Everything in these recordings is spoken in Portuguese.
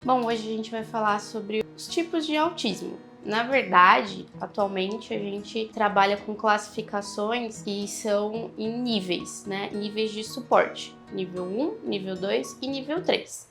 Bom, hoje a gente vai falar sobre os tipos de autismo. Na verdade, atualmente a gente trabalha com classificações que são em níveis, né? Níveis de suporte. Nível 1, nível 2 e nível 3.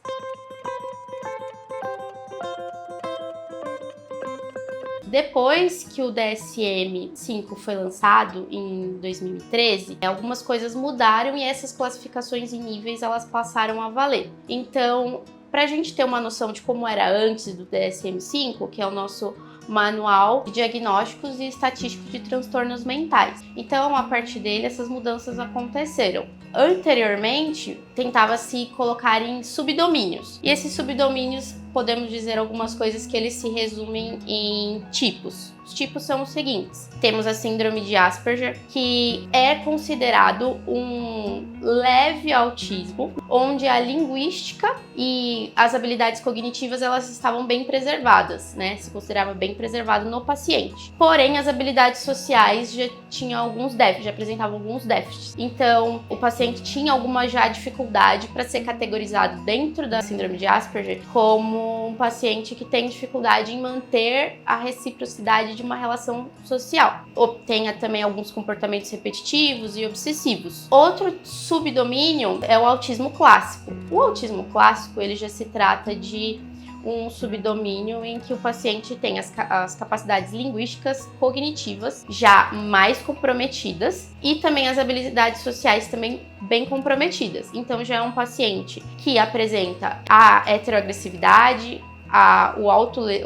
Depois que o DSM-5 foi lançado em 2013, algumas coisas mudaram e essas classificações em níveis elas passaram a valer. Então, para a gente ter uma noção de como era antes do DSM-5, que é o nosso Manual de Diagnósticos e Estatísticos de Transtornos Mentais. Então, a partir dele, essas mudanças aconteceram. Anteriormente, tentava-se colocar em subdomínios. E esses subdomínios, podemos dizer algumas coisas que eles se resumem em tipos. Os tipos são os seguintes. Temos a síndrome de Asperger, que é considerado um leve autismo, onde a linguística e as habilidades cognitivas elas estavam bem preservadas, né? Se considerava bem preservado no paciente. Porém, as habilidades sociais já tinham alguns déficits, já apresentavam alguns déficits. Então, o paciente tinha alguma já dificuldade para ser categorizado dentro da síndrome de Asperger como um paciente que tem dificuldade em manter a reciprocidade de uma relação social. Tenha também alguns comportamentos repetitivos e obsessivos. Outro subdomínio é o autismo clássico. O autismo clássico, ele já se trata de um subdomínio em que o paciente tem as capacidades linguísticas cognitivas já mais comprometidas e também as habilidades sociais também bem comprometidas. Então já é um paciente que apresenta a heteroagressividade,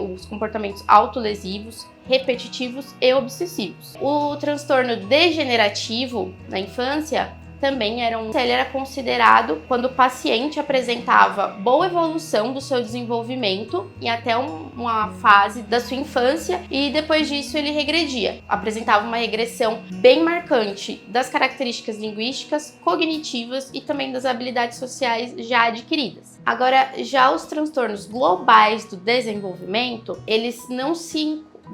os comportamentos autolesivos, repetitivos e obsessivos. O transtorno degenerativo na infância também ele era considerado quando o paciente apresentava boa evolução do seu desenvolvimento em até uma fase da sua infância e depois disso ele regredia. Apresentava uma regressão bem marcante das características linguísticas, cognitivas e também das habilidades sociais já adquiridas. Agora, já os transtornos globais do desenvolvimento, eles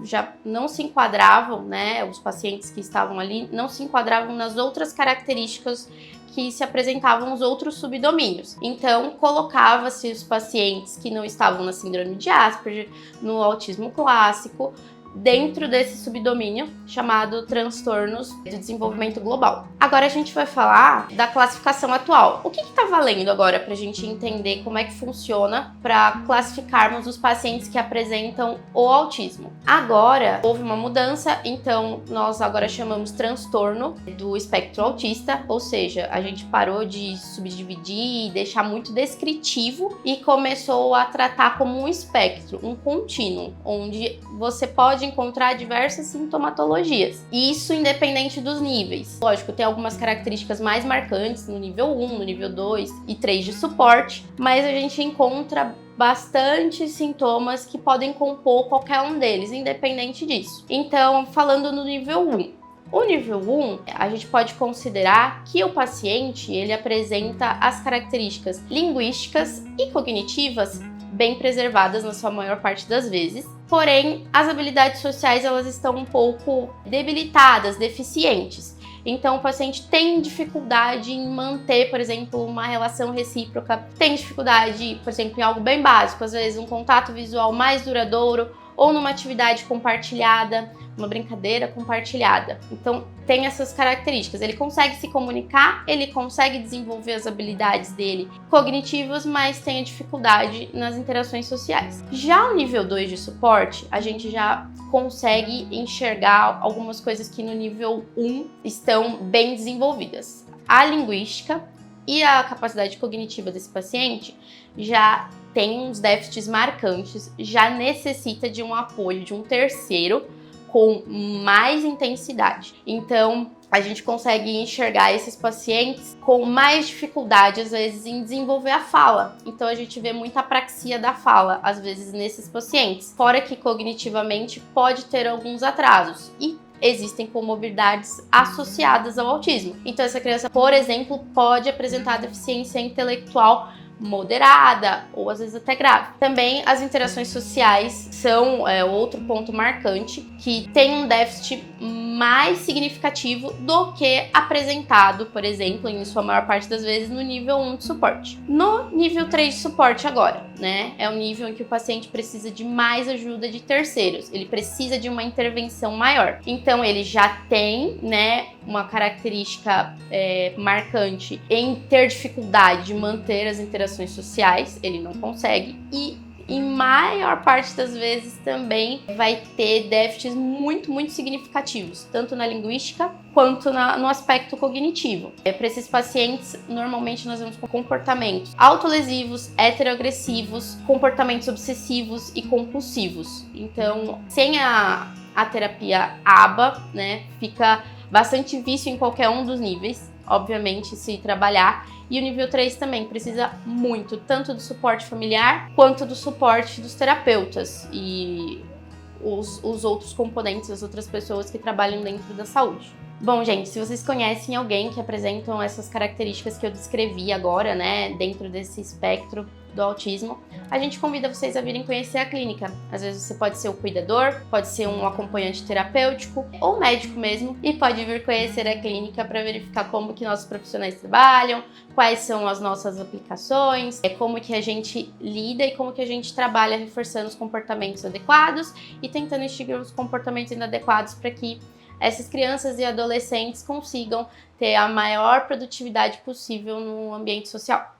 já não se enquadravam, né? Os pacientes que estavam ali não se enquadravam nas outras características que se apresentavam os outros subdomínios. Então, colocava-se os pacientes que não estavam na síndrome de Asperger, no autismo clássico, dentro desse subdomínio chamado transtornos de desenvolvimento global. Agora a gente vai falar da classificação atual. O que está valendo agora para a gente entender como é que funciona para classificarmos os pacientes que apresentam o autismo? Agora houve uma mudança, então nós agora chamamos transtorno do espectro autista, ou seja, a gente parou de subdividir e deixar muito descritivo e começou a tratar como um espectro, um contínuo, onde você pode encontrar diversas sintomatologias. Isso independente dos níveis. Lógico, tem algumas características mais marcantes no nível 1, no nível 2 e 3 de suporte, mas a gente encontra bastante sintomas que podem compor qualquer um deles, independente disso. Então, falando no nível 1, o nível 1, a gente pode considerar que o paciente ele apresenta as características linguísticas e cognitivas bem preservadas na sua maior parte das vezes. Porém, as habilidades sociais elas estão um pouco debilitadas, deficientes. Então, o paciente tem dificuldade em manter, por exemplo, uma relação recíproca, tem dificuldade, por exemplo, em algo bem básico, às vezes um contato visual mais duradouro ou numa atividade compartilhada, uma brincadeira compartilhada. Então, tem essas características. Ele consegue se comunicar, ele consegue desenvolver as habilidades dele cognitivas, mas tem a dificuldade nas interações sociais. Já o nível 2 de suporte, a gente já consegue enxergar algumas coisas que no nível 1 estão bem desenvolvidas. A linguística e a capacidade cognitiva desse paciente já tem uns déficits marcantes, já necessita de um apoio de um terceiro com mais intensidade. Então, a gente consegue enxergar esses pacientes com mais dificuldade, às vezes, em desenvolver a fala. Então, a gente vê muita apraxia da fala, às vezes, nesses pacientes. Fora que, cognitivamente, pode ter alguns atrasos. E existem comorbidades associadas ao autismo. Então, essa criança, por exemplo, pode apresentar deficiência intelectual moderada ou às vezes até grave. Também as interações sociais são outro ponto marcante, que tem um déficit mais significativo do que apresentado, por exemplo, em sua maior parte das vezes, no nível 1 de suporte. No nível 3 de suporte agora, né, é o nível em que o paciente precisa de mais ajuda de terceiros, ele precisa de uma intervenção maior. Então, ele já tem, né, uma característica marcante em ter dificuldade de manter as interações sociais, ele não consegue, e em maior parte das vezes também vai ter déficits muito, muito significativos, tanto na linguística quanto no aspecto cognitivo. Para esses pacientes, normalmente nós vemos comportamentos autolesivos, heteroagressivos, comportamentos obsessivos e compulsivos. Então, sem a terapia ABA, né, fica bastante vício em qualquer um dos níveis, obviamente, se trabalhar. E o nível 3 também precisa muito, tanto do suporte familiar, quanto do suporte dos terapeutas e os outros componentes, as outras pessoas que trabalham dentro da saúde. Bom, gente, se vocês conhecem alguém que apresentam essas características que eu descrevi agora, né, dentro desse espectro do autismo, a gente convida vocês a virem conhecer a clínica. Às vezes você pode ser o cuidador, pode ser um acompanhante terapêutico ou médico mesmo, e pode vir conhecer a clínica para verificar como que nossos profissionais trabalham, quais são as nossas aplicações, como que a gente lida e como que a gente trabalha reforçando os comportamentos adequados e tentando extinguir os comportamentos inadequados para que essas crianças e adolescentes consigam ter a maior produtividade possível no ambiente social.